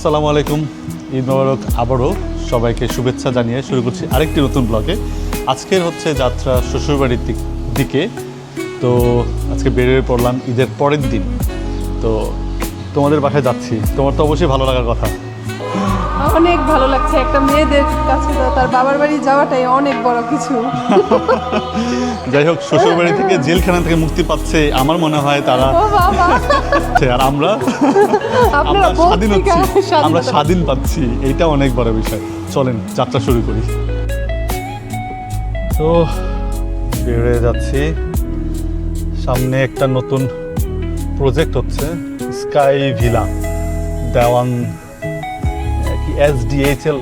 আসসালামু আলাইকুম, ঈদ মোবারক। আবারও সবাইকে শুভেচ্ছা জানিয়ে শুরু করছি আরেকটি নতুন ব্লগে। আজকের হচ্ছে যাত্রা শ্বশুরবাড়ির দিকে। তো আজকে বেরিয়ে পড়লাম ঈদের পরের দিন। তো তোমাদের বাসায় যাচ্ছি, তোমার তো অবশ্যই ভালো লাগার কথা। অনেক ভালো লাগছে, একটা মেয়েদের কাছে তার বাবার বাড়ি যাওয়াটাই অনেক বড় কিছু। যাই হোক, শ্বশুরবাড়ি থেকে জেলখানা থেকে মুক্তি পাচ্ছে, আমার মনে হয় তারা। আর আমরা স্বাধীন হচ্ছি, আমরা স্বাধীন পাচ্ছি, এইটা অনেক বড় বিষয়। চলেন যাত্রা শুরু করি। তো বেরিয়ে যাচ্ছি, সামনে একটা নতুন প্রজেক্ট হচ্ছে, স্কাই ভিলা দেওয়ান, কি SDHL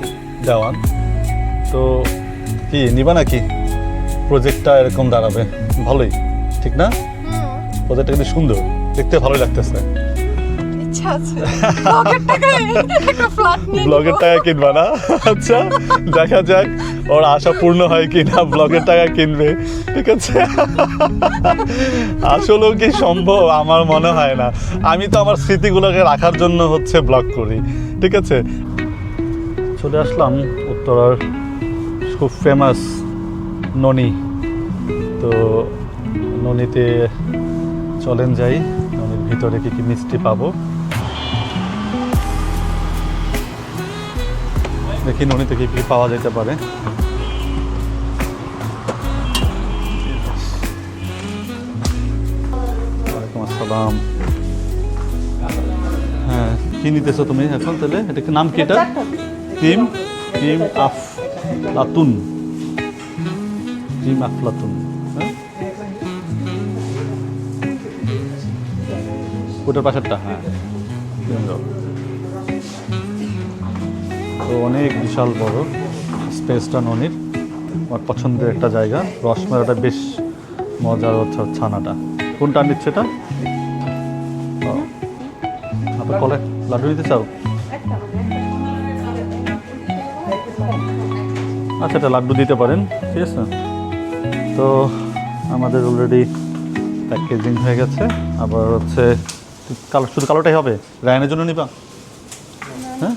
দেওয়ান। তো কি নিবা নাকি? প্রজেক্টটা এরকম দাঁড়াবে, ভালোই ঠিক না? প্রজেক্টটা কিন্তু সুন্দর, দেখতে ভালোই লাগতেছে। ব্লগের টাকা কিনবা না? আচ্ছা, দেখা যাক ওর আশা পূর্ণ হয় কিনা, ব্লগের টাকা কিনবে। ঠিক আছে, আসলেও কি সম্ভব? আমার মনে হয় না। আমি তো আমার স্মৃতিগুলোকে রাখার জন্য হচ্ছে ব্লগ করি। ঠিক আছে, চলে আসলাম উত্তরার খুব ফেমাস ননি। তো ননিতে চলেন যাই, ননির ভিতরে কি কি মিষ্টি পাবো দেখি, ননিতে কি কি পাওয়া যেতে পারে। ওয়ালাইকুম আসসালাম। হ্যাঁ, কি নিতেছো তুমি এখন তাহলে? এটা নাম কি? এটা ক্রিম আফলাতুন। ক্রিম আফলাতুন, হ্যাঁ ওটার পাশেরটা। হ্যাঁ, তো অনেক বিশাল বড় স্পেসটা ননির। আমার পছন্দের একটা জায়গা। রসমালাইটা বেশ মজার হচ্ছে, ছানাটা। কোনটা নিচ্ছে এটা? আপনার কলে লাড্ডু নিতে চাও? আচ্ছা, এটা লাড্ডু দিতে পারেন, ঠিক আছে। তো আমাদের অলরেডি প্যাকেজিং হয়ে গেছে। আবার হচ্ছে কালো, শুধু কালোটাই হবে? রায়নের জন্য নিবা? হ্যাঁ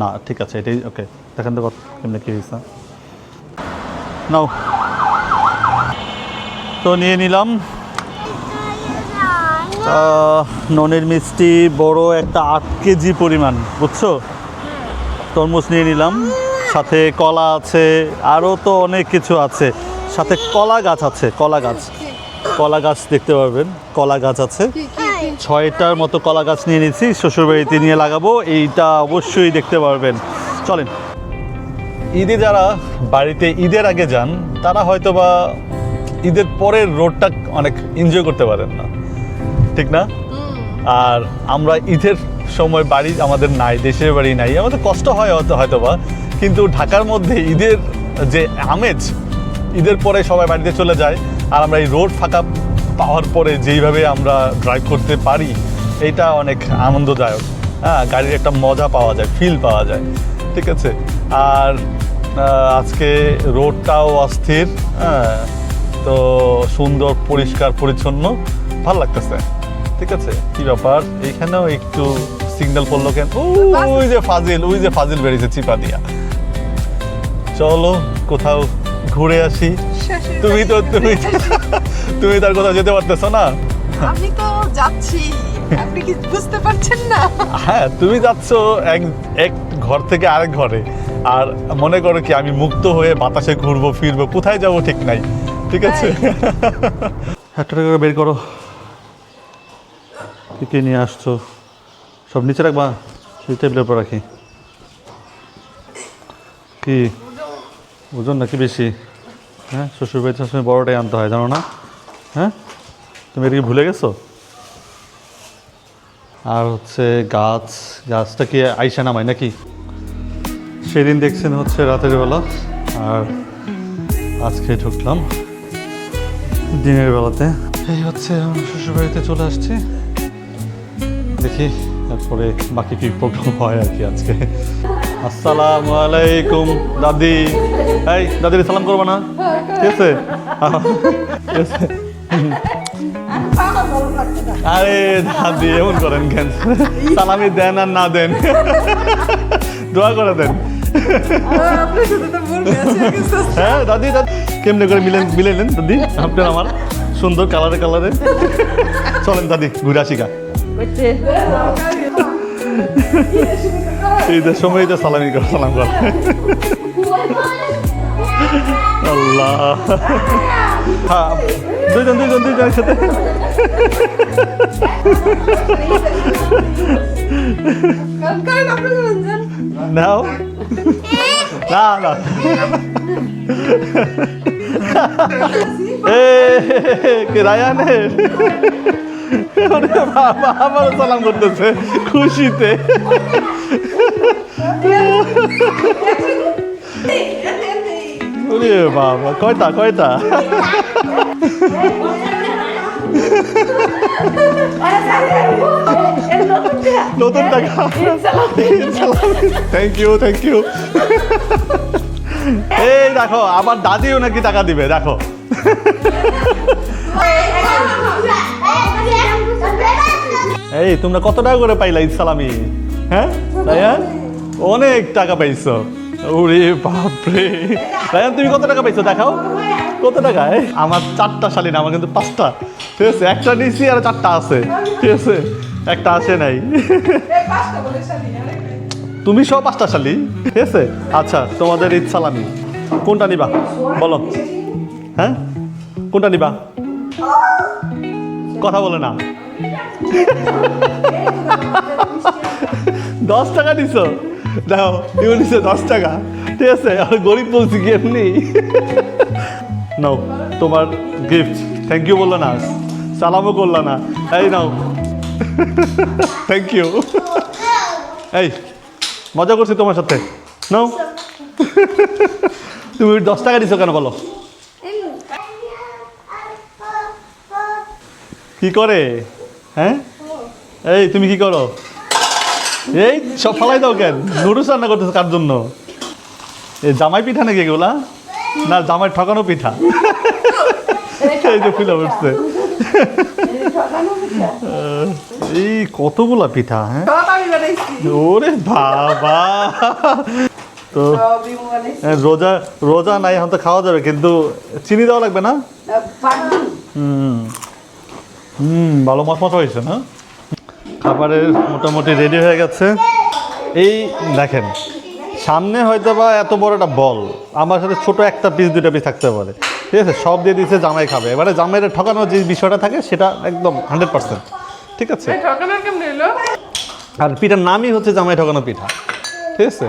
না, ঠিক আছে, এটাই ওকে। দেখেন তো কেমনি কি হয়েছে, নাও। তো নিয়ে নিলাম ননের মিষ্টি, বড় একটা 8 কেজি পরিমাণ, বুঝছো? তরমুজ নিয়ে নিলাম, সাথে কলা আছে, আরও তো অনেক কিছু আছে। সাথে কলা গাছ আছে, কলা গাছ দেখতে পারবেন, কলা গাছ আছে। 6টার মতো কলা গাছ নিয়ে নিচ্ছি, শ্বশুরবাড়িতে নিয়ে লাগাবো। এইটা অবশ্যই দেখতে পারবেন। চলেন। ঈদে যারা বাড়িতে ঈদের আগে যান, তারা হয়তো বা ঈদের পরের রোডটা অনেক এনজয় করতে পারেন না, ঠিক না? আর আমরা ঈদের সময় বাড়ি আমাদের নাই, দেশের বাড়ি নাই, আমাদের কষ্ট হয় হয়তো বা, কিন্তু ঢাকার মধ্যে ঈদের যে আমেজ, ঈদের পরে সবাই বাড়িতে চলে যায়, আর আমরা এই রোড ফাঁকা পাওয়ার পরে যেইভাবে আমরা ড্রাইভ করতে পারি, এইটা অনেক আনন্দদায়ক। হ্যাঁ, গাড়ির একটা মজা পাওয়া যায়, ফিল পাওয়া যায়। ঠিক আছে, আর আজকে রোডটাও অস্থির, হ্যাঁ, তো সুন্দর, পরিষ্কার পরিচ্ছন্ন, ভালো লাগতেছে। ঠিক আছে, কি ব্যাপার? এইখানেও একটু সিগন্যাল পড়লো কেন? ওই যে ফাজিল বেরিয়েছে চিপা দিয়া। চলো কোথাও ঘুরে আসি। তুমি তার কোথাও যেতে পারতেছো না? আমি তো যাচ্ছি, আপনি কি বুঝতে পারছেন না? হ্যাঁ, তুমি যাচ্ছ এক ঘর থেকে আরেক ঘরে, আর মনে করো কি আমি মুক্ত হয়ে বাতাসে ঘুরবো ফিরবো, কোথায় যাবো ঠিক নাই। ঠিক আছে, একটা করে বের করো, কি কি নিয়ে আসছো। সব নিচে রাখবা, সেই টেবিলের উপর রাখি। কি ওজন নাকি বেশি? হ্যাঁ, শ্বশুরবাড়িতে সবসময় বড়টাই আনতে হয়, জানো না? হ্যাঁ, তুমি এটা কি ভুলে গেছো? আর হচ্ছে গাছটা কি আইসা নামায় নাকি? সেদিন দেখছেন হচ্ছে রাতের বেলা, আর আজকে ঢুকলাম দিনের বেলাতে। এই হচ্ছে শ্বশুরবাড়িতে চলে আসছি, দেখি তারপরে বাকি কি প্রোগ্রাম হয় আর কি আজকে। আসসালামু আলাইকুম দাদি। এই দাদির সালাম করবো না? ঠিক আছে, ঠিক আছে। আরে দাদি এমন করেন কেন? সালামি দেন আর না দেন, দোয়া করে দেন। হ্যাঁ দাদি দাদি কেমনে করে মিলেলেন দাদি আপনার আমার সুন্দর কালারে কালারে। চলেন দাদি ঘুরে আসি গা। ঈদের সময় তো সালামি কর, সালাম কর। আল্লাহ, হ্যাঁ দুইজন সাথে। নাও না না কে রায়ানের বাবা আবারও সালাম করতেছে খুশিতে। বাবা কয়টা কয়টা নতুন টাকা। Thank you thank you. এই দেখো আমার দাদিও নাকি টাকা দিবে, দেখো। এই তোমরা কত টাকা করে পাইলা ঈদ সালামি? হ্যাঁ রায়ান অনেক টাকা পাইছো। ওরে বাপরে রায়ান তুমি কত টাকা পাইছো দেখাও, কত টাকায়? আমার 4টা শালী না, আমার কিন্তু 5টা, ঠিক আছে? একটা নিয়েছি আর 4টা আছে, ঠিক আছে? একটা আসে নাই। তুমি সব 5টা শালী, ঠিক আছে? আচ্ছা তোমাদের ঈদ সালামি কোনটা নিবা বলো? হ্যাঁ কোনটা নিবা? কথা বলে না। 10 টাকা দিছো, দেখো ইউ নিছে 10 টাকা, ঠিক আছে? আর গরিব বলছি কি এমনি? নাও তোমার গিফট। থ্যাংক ইউ বললো না, সালামও করলো না। এই নাও, থ্যাংক ইউ। এই মজা করছি তোমার সাথে, নাও। তুমি 10 টাকা দিছো কেন বলো? কি করে? হ্যাঁ এই তুমি কি করো? এই সব ফালাই দাও কেন? নুডলস রান্না করতেছো কার জন্য? এই জামাই পিঠা নাকি এগুলা? না জামাই ঠকানো পিঠা। এই যে ফুলে উঠছে। এই কতগুলা পিঠা, হ্যাঁ ওরে বাবা। তো রোজা রোজা নাই এখন তো খাওয়া যাবে, কিন্তু চিনি দেওয়া লাগবে না? ভালো মশমশা হয়েছে না? খাবারের মোটামুটি রেডি হয়ে গেছে। এই দেখেন সামনে হয়তো বা এত বড় একটা বল, আমার সাথে ছোট একটা পিস 2টা পিস থাকতে পারে, ঠিক আছে? সব দিয়ে দিচ্ছে জামাই খাবে। এবারে জামাইয়ের ঠকানোর যে বিষয়টা থাকে সেটা একদম 100%, ঠিক আছে? আর পিঠার নামই হচ্ছে জামাই ঠকানো পিঠা, ঠিক আছে?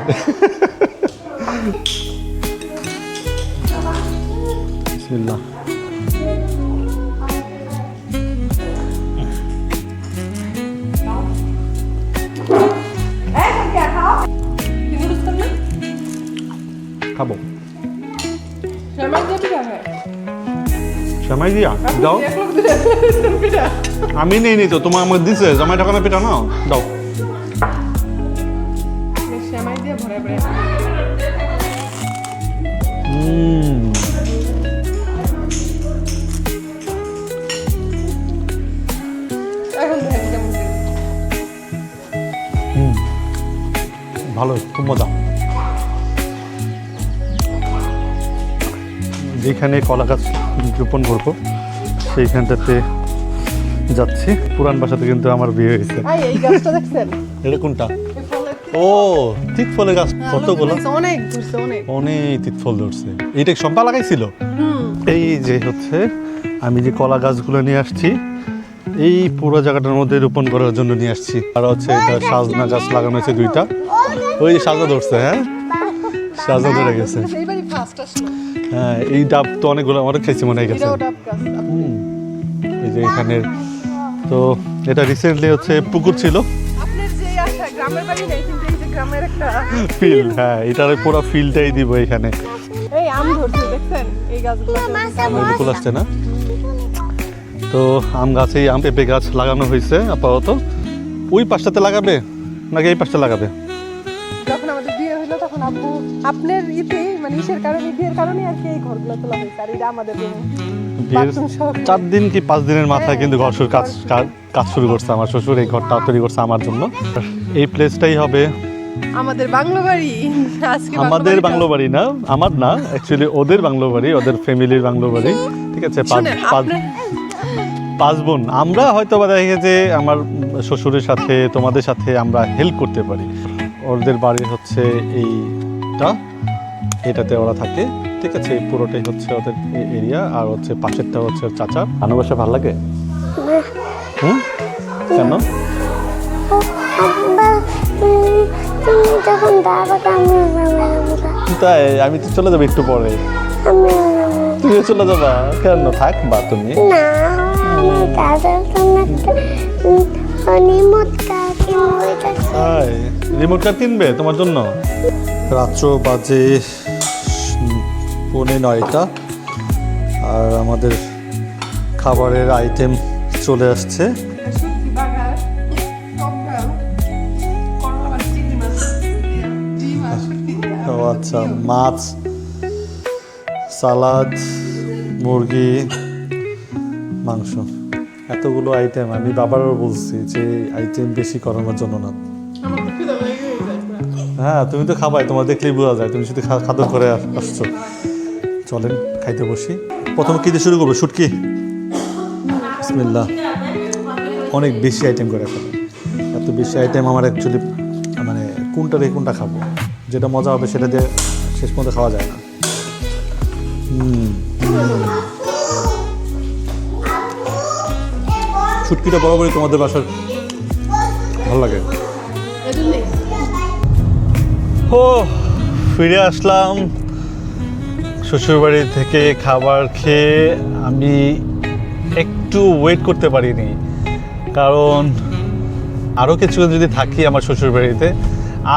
বিসমিল্লাহ। খাবো সেমাই দিয়া দাও। আমি নেই নি তো, তোমার আমাকে দিছে জামাই ঠকানো পিঠা, নাও দাও। ভালো, খুব মজা। যেখানে কলা গাছ রোপণ করবো সেইখানটাতে যাচ্ছি। পুরান বাসাতে কিন্তু আমার বিয়ে হয়েছে। এটা কোনটা? ও তিত ফলের গাছ, কতগুলো অনেক তিত ফল ধরছে। এইটা সম্পা লাগাইছিল। এই যে হচ্ছে আমি যে কলা গাছগুলো নিয়ে আসছি এই পুরো জায়গাটার মধ্যে রোপণ করার জন্য নিয়ে আসছি। আর হচ্ছে এটা সাজনা গাছ লাগানো হয়েছে 2টা। ওই যে সাজনা ধরছে, হ্যাঁ সাজনা ধরে গেছে। হ্যাঁ এই ডাব তো অনেকগুলো অনেক খাইছি মনে হয় গেছে। এই যে এখানের তো এটা রিসেন্টলি হচ্ছে পুকুর ছিল ফিল্ড। হ্যাঁ এটার পুরো ফিল্ডটাই দিব এখানে। ফুল আসছে না তো আম গাছে আম পেঁপে গাছ লাগানো হয়েছে আপাতত। ওই পাশটাতে লাগাবে নাকি এই পাশটা লাগাবে? যখন আমাদের বিয়ে হলো তখন আব্বু আপনার ইতে মানে ইসের কারণে বিয়ের কারণে আর কি এই ঘরগুলো তোলা হয়েছে, আর এটা আমাদের বিয়ের বাথরুম সহ 4 দিন কি 5 দিনের মাথায় কিন্তু ঘর শুরু কাজ শুরু করছে আমার শ্বশুর। এই ঘরটা তৈরি করছে আমার জন্য। এই প্লেসটাই হবে আমাদের বাংলো বাড়ি। আজকে আমাদের বাংলো বাড়ি না, আমার না, অ্যাকচুয়ালি ওদের বাংলো বাড়ি, ওদের ফ্যামিলির বাংলো বাড়ি। ঠিক আছে, শুনেন, আপনার 5 বোন আমরা হয়তো বা দেখে যে আমার শ্বশুরের সাথে তোমাদের সাথে আমরা হেল্প করতে পারি। ওদের বাড়ি হচ্ছে এটাতে ওরা থাকে। ঠিক আছে, এই পুরোটাই হচ্ছে ওদের এরিয়া। আর হচ্ছে পাশেরটা হচ্ছে ওর চাচা। ভালোবাসা ভালো লাগে? হুম, কেন? তুমি যখন দাবা তাই আমি তো চলে যাবো একটু পরে। তুমি চলে যাবা কেন? থাকবা তুমি? না দাদার জন্য রিমোট কার কিনবো। তাই রিমোট কার কিনবে তোমার জন্য? রাত্র বাজে 9:45 আর আমাদের খাবারের আইটেম চলে আসছে। শুটকি বাগার, কঙ্কাল, করলা মাছ, চিংড়ি মাছ দিয়ে, ডিম আর শুটকি দিয়ে। ও আচ্ছা, মাছ, সালাদ, মুরগি, মাংস, এতগুলো আইটেম। আমি বাবারও বলছি যে আইটেম বেশি করানোর জন্য না। আমার তো খিদে লেগে যায় পুরা। হ্যাঁ, তুমি তো খাবাই, তোমার দেখলেই বোঝা যায় তুমি শুধু খাদ্য করে আসছো। চলেন খাইতে বসি। প্রথমে কী দিয়ে শুরু করবো? শুটকি, বিসমিল্লাহ। অনেক বেশি আইটেম করে ফেলে। এত বেশি আইটেম আমার অ্যাকচুয়ালি মানে কোনটা রেখে কোনটা খাবো, যেটা মজা হবে সেটা দিয়ে শেষ পর্যন্ত খাওয়া যায় না। শুটকিটা বরাবরই তোমাদের বাসার ভালো লাগে। এজন্যই ও, ফিরে আসলাম শ্বশুরবাড়ি থেকে। খাবার খেয়ে আমি একটু ওয়েট করতে পারিনি, কারণ আরও কিছু যদি থাকি আমার শ্বশুরবাড়িতে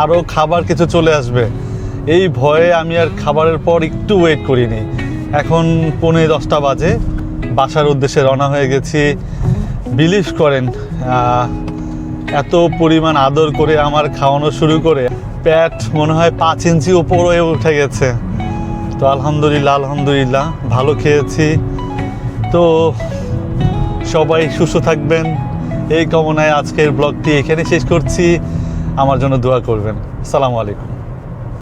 আরও খাবার কিছু চলে আসবে, এই ভয়ে আমি আর খাবারের পর একটু ওয়েট করিনি। এখন 9:45 বাজে, বাসার উদ্দেশ্যে রওনা হয়ে গেছি। বিলিভ করেন, এত পরিমাণ আদর করে আমার খাওয়ানো শুরু করে পেট মনে হয় 5 ইঞ্চি উপরে উঠে গেছে। তো আলহামদুলিল্লাহ ভালো খেয়েছি। তো সবাই সুস্থ থাকবেন এই কামনায় আজকের ব্লগটি এখানে শেষ করছি। আমার জন্য দোয়া করবেন। আসসালামু আলাইকুম।